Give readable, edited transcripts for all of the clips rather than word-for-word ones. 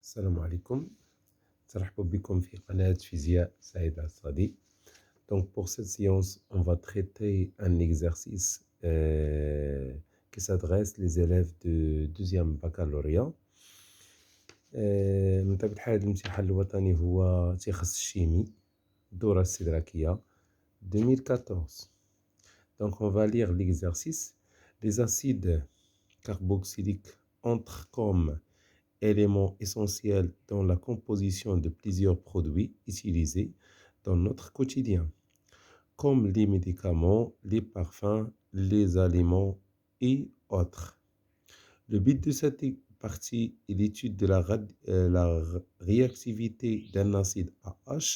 السلام عليكم. ترحبوا بكم في قناة فيزياء سعيد الصدي. Donc pour cette séance, on va traiter un exercice qui s'adresse les élèves de deuxième baccalauréat. من طبيعة الحال الامتحان الوطني هو تيخص الشيمي الدورة الاستدراكية 2014. Donc on va lire l'exercice. Les acides carboxyliques entrent comme éléments essentiels dans la composition de plusieurs produits utilisés dans notre quotidien, comme les médicaments, les parfums, les aliments et autres. Le but de cette partie est l'étude de la réactivité d'un acide AH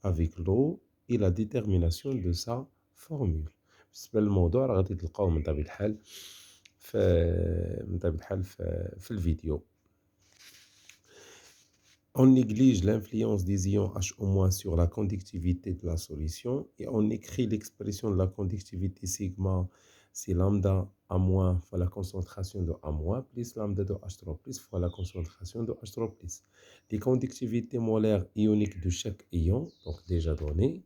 avec l'eau et la détermination de sa formule. بالنسبة للموضوع راه غادي تلقاوه من طبيعة الحال في الفيديو. On néglige l'influence des ions H- sur la conductivité de la solution et on écrit l'expression de la conductivité sigma, c'est lambda A- fois la concentration de A- plus lambda de H3 fois la concentration de H3 Les conductivités molaires ioniques de chaque ion, donc déjà donné.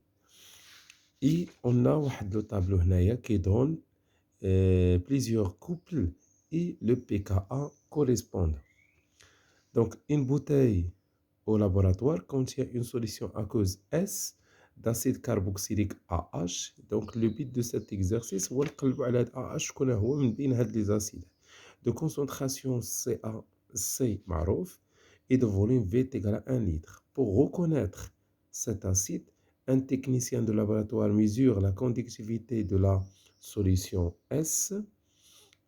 Et on a le tableau qui donne plusieurs couples et le pKa correspond. Donc une bouteille au laboratoire contient une solution aqueuse S d'acide carboxylique AH. Donc le but de cet exercice هو نقلبوا على هاد AH شكون هو من بين هاد les acides de concentration C معروف et de volume V est égal à 1 litre. Pour reconnaître cet acide, un technicien de laboratoire mesure la conductivité de la solution S.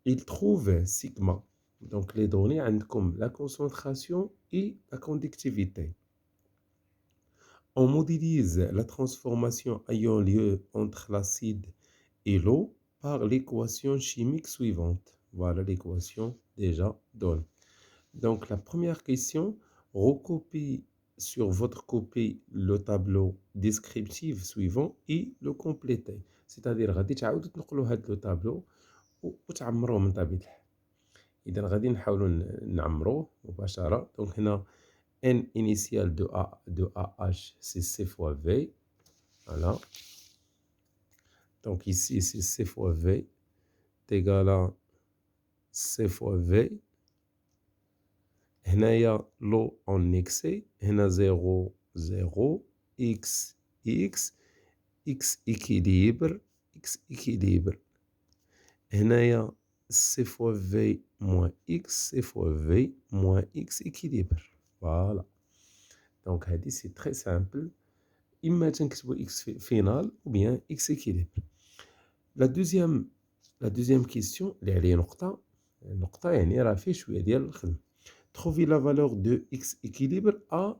Il trouve sigma. Donc les données comme la concentration et la conductivité. On modélise la transformation ayant lieu entre l'acide et l'eau par l'équation chimique suivante. Voilà l'équation déjà donnée. Donc la première question, recopie sur votre copie le tableau descriptif suivant et le compléter. C'est-à-dire غادي تعاودوا تنقلوا هذا le tableau وتعمروه من طبيعة الحال. إذا غادي نحاولوا نعمروه مباشرة. Donc هنا N initial de AH, c'est C fois V. Voilà. Donc ici, c'est C fois V est égal à C fois V. هنايا l'eau en excès. هنا 0, 0, X, X, X équilibre, X équilibre. هنايا C fois V moins X, C fois V moins X équilibre. Voilà. Donc, c'est très simple. Imagine que c'est X final ou bien X équilibre. La deuxième question, les نقطة يعني راه فيه شوية ديال الخدمة. Trouver la valeur de X équilibre à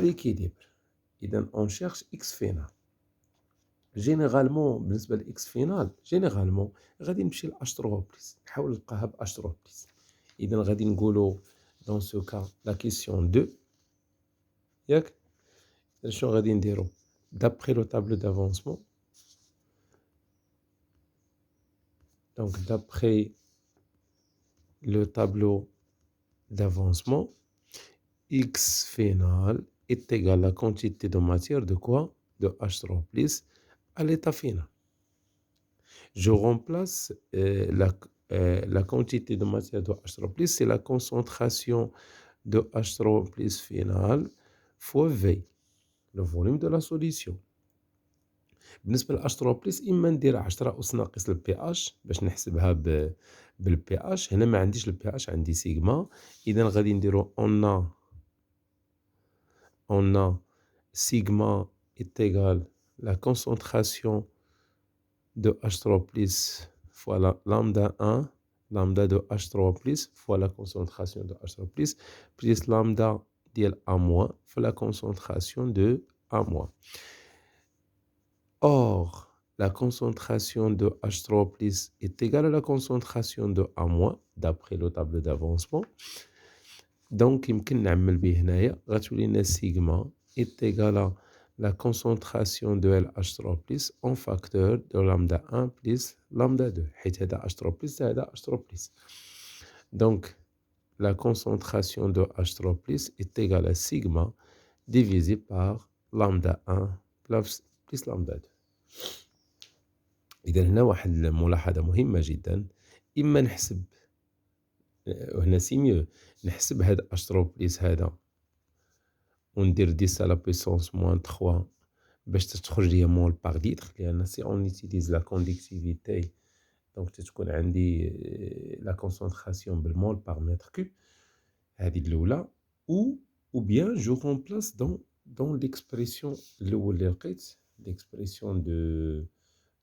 l'équilibre. إذا on cherche X final. Généralement بالنسبة ل X final, généralement غادي نمشي ل H3+. نحاول نلقاها ب H3+. إذا غادي نقولوا dans ce cas la question 2. ياك شنو غادي نديرو d'après le tableau d'avancement. Donc d'après le tableau d'avancement, X final est égal à la quantité de matière de quoi? De H3+ à l'état final. Je remplace la quantité de matière de H3+, c'est la concentration de H3+ final fois V, le volume de la solution. بالنسبة ل H3+ إما ندير 10 أس ناقص ال pH باش نحسبها بال pH. هنا ما عنديش ال pH عندي سيغما. إذا غادي نديرو on a sigma est égal la concentration de H3+ fois la lambda 1, lambda de H3+ fois la concentration de H3+ plus lambda ديال A- fois la concentration de A-. Or, la concentration de H3+ est égale à la concentration de A- d'après le tableau d'avancement. Donc, يمكن نعمل به هنايا غتولي لنا sigma est égale à la concentration de LH3+ en facteur de lambda 1 plus lambda 2 حيت هذا H3+ هذا H3+. Donc, la concentration de H3 est égale à sigma divisé par lambda 1 plus lambda 2. إذا هنا واحد الملاحظة مهمة جدا. إما نحسب وهنا سي ميو نحسب هاد H3 هذا وندير 10 على بويسونس موان 3 باش تخرج لي مول باغ لتر، لأن سي اون utilise لا كونديكتيفيتي دونك تتكون عندي لا كونسونطراسيون بالمول باغ متر كوب. هذه الأولى. ou bien je remplace dans l'expression الأول اللي لقيت l'expression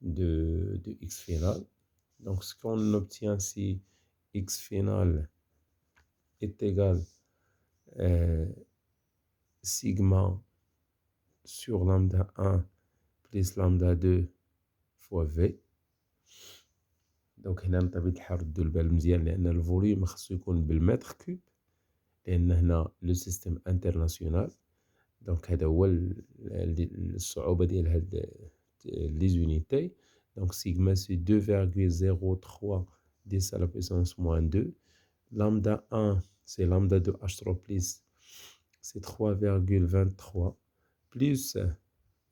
de x final. Donc ce qu'on obtient si x final est égal sigma sur lambda 1 plus lambda 2 fois v. دونك هنا بطبيعة الحال ردوا البال مزيان لأن الفوليوم خصو يكون بالمتر كوب، لأن هنا لو سيستيم انترناسيونال. دونك هذا هو الصعوبة ديال هاد لي زونيتي. دونك سيغما سي 2,03 10 à la puissance moins 2. Lambda 1 c'est lambda de H3+, c'est 3,23 plus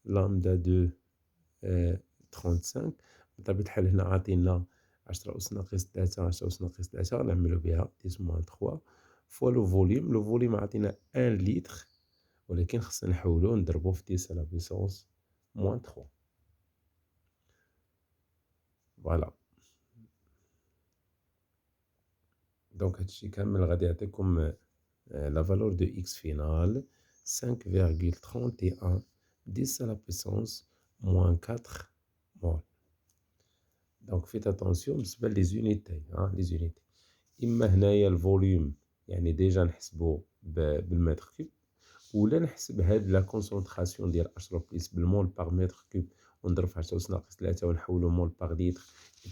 lambda 2 35. بطبيعة الحال هنا عاطينا 10 أس ناقص 3 10 أس ناقص 3 نعملو بها 10 moins 3 فوا لو فوليوم. لو فوليوم عاطينا 1 لتر، ولكن خصنا نحولو نضربو في 10 على بويسونس موان 3. فوالا. دونك هادشي كامل غادي يعطيكم لا فالور دو اكس فينال 5,31 10 على بويسونس موان 4 مول. دونك فيت اتونسيون بالنسبة لي زونيتي لي زونيتي. إما هنايا الفوليوم يعني ديجا نحسبو بالمتر كوب، ولا نحسب هاد لا كونسونطراسيون ديال H3+ بالمول باغ متر كوب ونضرب في 10 أس ناقص 3 ونحولو مول باغ لتر،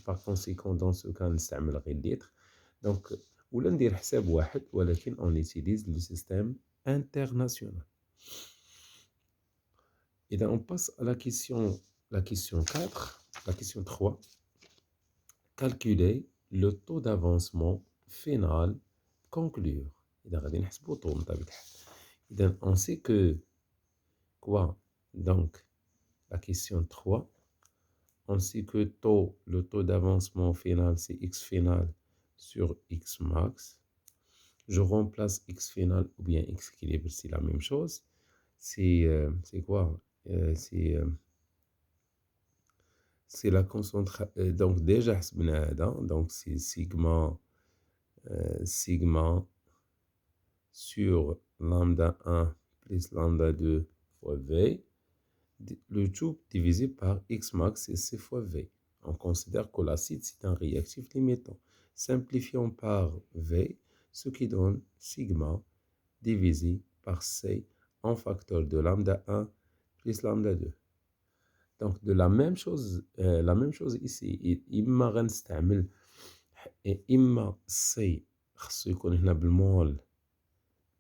باغ كونسيكون دون سو كان نستعمل غير لتر. دونك ولا ندير حساب واحد، ولكن اون utilise لو سيستيم انترناسيونال. إذا اون باس à la question 4, la question 3. Calculer le taux d'avancement final conclure. إذا غادي نحسبو طو بطبيعة الحال. إذا on sait que quoi? Donc la question 3, on sait que le taux d'avancement final c'est x final sur x max. Je remplace x final ou bien x équilibre, c'est la même chose. C'est quoi? C'est la concentration. Donc déjà حسبنا هذا. Donc c'est sigma sur lambda 1 plus lambda 2 fois v, le tout divisé par x max et c fois v. On considère que l'acide c'est un réactif limitant. Simplifions par v, ce qui donne sigma divisé par c en facteur de lambda 1 plus lambda 2. Donc de la même chose ici. إما غنستعمل إما c خصو يكون هنا بالمول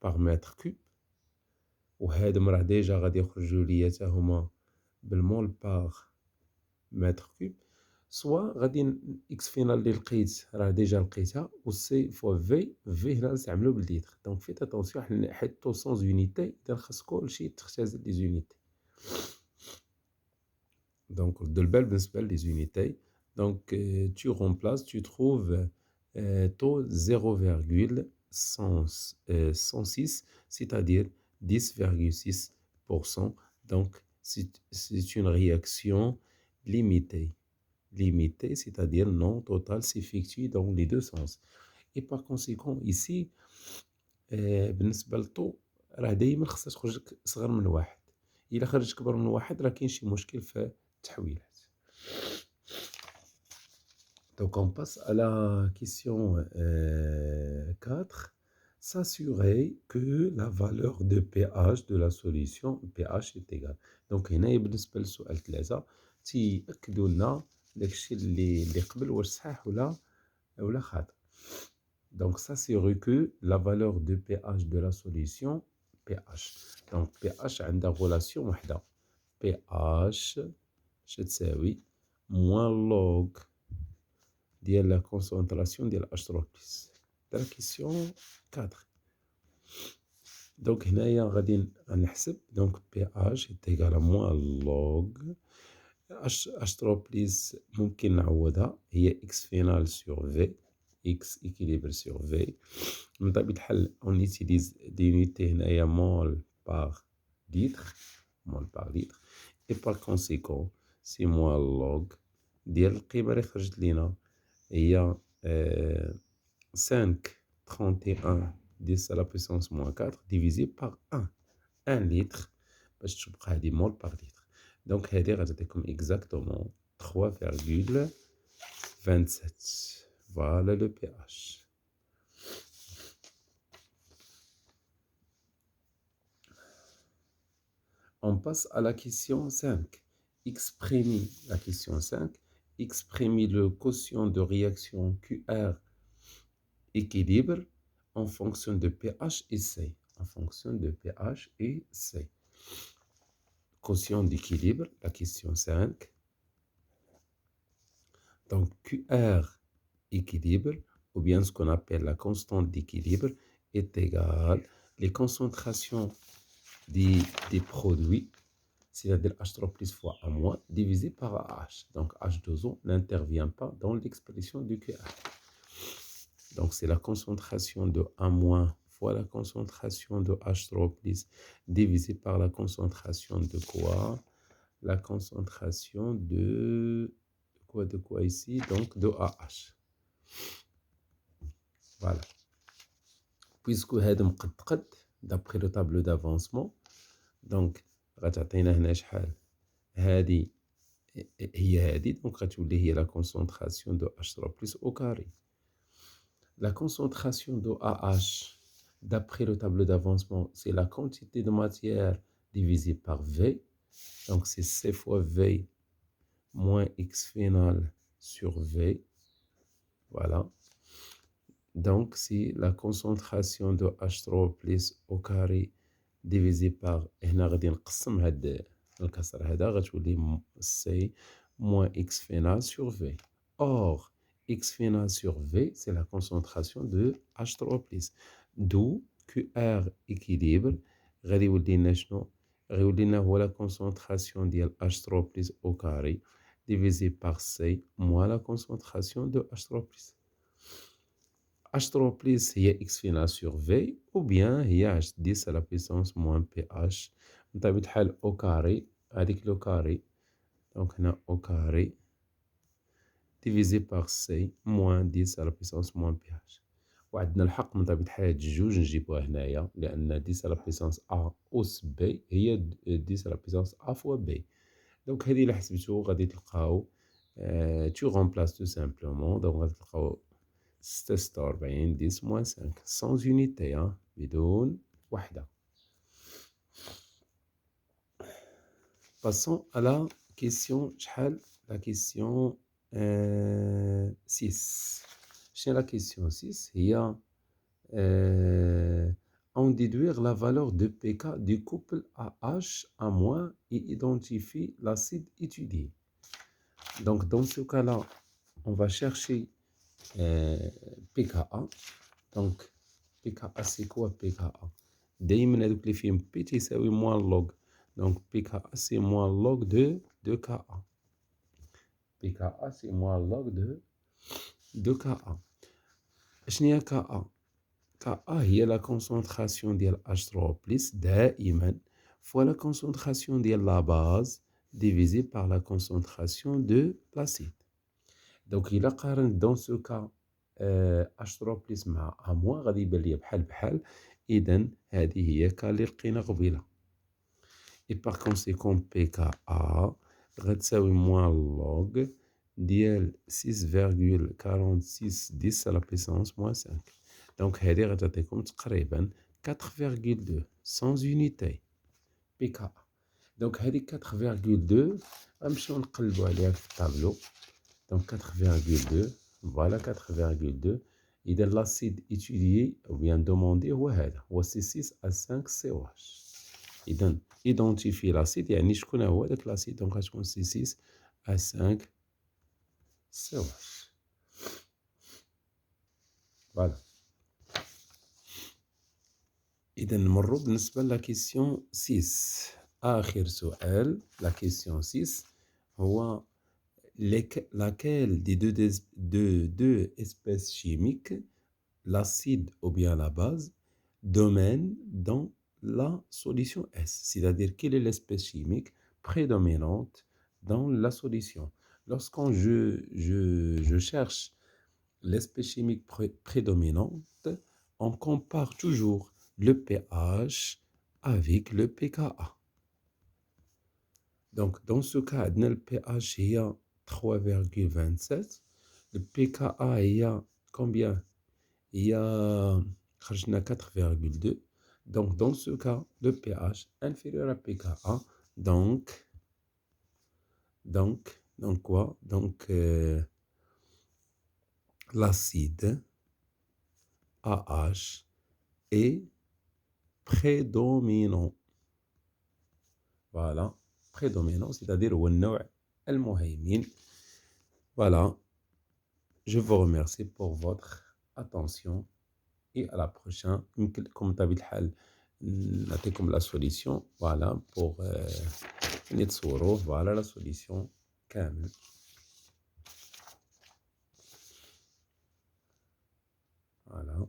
باغ متر كوب، وهادم راه ديجا غادي يخرجوا ليا حتى هما بالمول باغ متر كوب. سوا غادي اكس فينال اللي لقيت راه ديجا لقيتها، و سي فوا في هنا نستعملو بالليتر. دونك فيت اتونسيون حيت طو سونز يونيتي، اذا خاص كلشي تختزل لي زونيتي. دونك ردوا البال بالنسبه لي زونيتي. دونك tu remplaces, tu trouves taux 0,106, c'est-à-dire 10,6%. Donc c'est une réaction limitée. Limitée, c'est-à-dire non totale, s'effectue dans les deux sens. Et par conséquent ici بالنسبه للطو راه دايما خصها تخرج صغر من واحد. الا خرج كبر من واحد راه كاين شي مشكل في التحويلات. Donc on passe à la question 4. S'assurer que la valeur de pH de la solution pH est égale. Donc هنا بالنسبة للسؤال 3 تيأكدوا لنا داكشي اللي قبل واش صحيح ولا خاطئ. Donc s'assurer que la valeur de pH de la solution pH. Donc pH عندها relation وحده. pH تساوي moins log ديال لا كونسونطراسيون ديال H3+. La question 4. Donc هنايا غادي نحسب donc pH est égal à moins log H3+ ممكن نعوضها هي x final sur V x équilibre sur V من طبيعة الحال on utilise des unités هنايا mol par litre et par conséquent c'est moins log ديال القيمة اللي خرجت لينا هي 5,31 10 à la puissance moins 4 divisé par 1 litre باش تبقى هذه mol par litre. Donc هذه غتعطيكم exactement 3,27. Voilà le pH. On passe à la question 5. Exprimez la question 5. Exprimez le quotient de réaction QR équilibre en fonction de pH et C. En fonction de pH et C. Quotient d'équilibre, la question 5. Donc QR équilibre, ou bien ce qu'on appelle la constante d'équilibre, est égale les concentrations des produits, c'est-à-dire H3+ fois A- divisé par H. Donc H2O n'intervient pas dans l'expression du QR. Donc c'est la concentration de A- fois la concentration de H3+ divisé par la concentration de quoi? La concentration de quoi ici? Donc de AH. Voilà. Puisque هذا مقد d'après le tableau d'avancement, donc غتعطينا هنا شحال؟ هذه هي هذه، donc غتولي هي la concentration de H3+ au carré. La concentration de AH, d'après le tableau d'avancement, c'est la quantité de matière divisée par V. Donc, c'est C fois V moins X final sur V. Voilà. Donc, c'est la concentration de H3+ au carré divisé par... هنا غادي نقسم هاد الكسر هذا غتولي C moins X final sur V. Or, X final sur V, c'est la concentration de H3+. D'où QR équilibre, غادي يولي لنا شنو؟ غادي يولي لنا هو la concentration ديال H3+ au carré divisé par C moins la concentration de H3+. H3+ هي X final sur V ou bien هي H10 à la puissance moins pH. بطبيعة الحال au carré, هذيك le carré, donc هنا au carré divisé par C moins 10 à la puissance moins pH. وعندنا الحق من طبيعة الحال هاد الجوج نجيبوها هنايا لأن 10 à la puissance A أس B هي 10 à la puissance A fois B. دونك هادي إلا حسبتو غادي تلقاو tu remplaces tout simplement, donc غادي تلقاو 46 10 moins 5 sans unité بدون وحدة. Passons à la question شحال؟ La question 6. Chez la question 6, il y a en déduire la valeur de pK du couple AH A- et identifier l'acide étudié. Donc dans ce cas-là, on va chercher pKa. Donc pKa c'est quoi pKa? دايما هذوك اللي فيهم P تساوي moins log. Donc pKa c'est moins log de Ka. pKa c'est moins log de Ka. شنو هي Ka? Ka هي la concentration ديال H3+ دائما fois la concentration ديال la base divisé par la concentration de l'acide. Donc il a قارن dans ce cas H3+ مع A- غادي يبان ليا بحال بحال. إذن هذه هي K اللي لقينا قبيله. Et par conséquent pKa غتساوي moins log ديال 6,46 10 à la puissance moins 5. Donc هذه غتعطيكم تقريبا 4,2 sans unité pKa. Donc هذه 4,2 غنمشيو نقلبوا عليها في الطابلو. Donc 4,2 voilà 4,2. إذا l'acide étudié ou bien demandé هو هذا هو C6H5COH. إذا identifier l'acide يعني شكون هو داك l'acide. donc غتكون C6H5COH. Voilà. إذا نمروا بالنسبة لا question 6 آخر سؤال la question 6 هو laquelle des deux espèces chimiques, l'acide ou bien la base, domine dans la solution S. C'est-à-dire, quelle est l'espèce chimique prédominante dans la solution? Lorsqu'on je cherche l'espèce chimique prédominante, on compare toujours le pH avec le pKa. Donc, dans ce cas, le pH est à 3,27. Le pKa est à combien? Il y a 4,2. Donc, dans ce cas, le pH inférieur à pKa. Donc quoi? Donc, l'acide AH est prédominant. Voilà, prédominant, c'est-à-dire هو النوع المهيمن. Voilà, je vous remercie pour votre attention et à la prochaine. comme بطبيعة الحال نعطيكم la solution. Voilà, pour نتصوروا. Voilà la solution كامل. Voilà.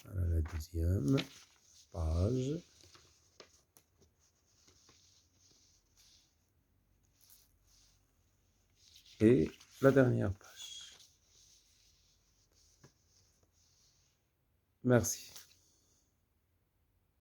Voilà la deuxième page. Et la dernière page. Merci.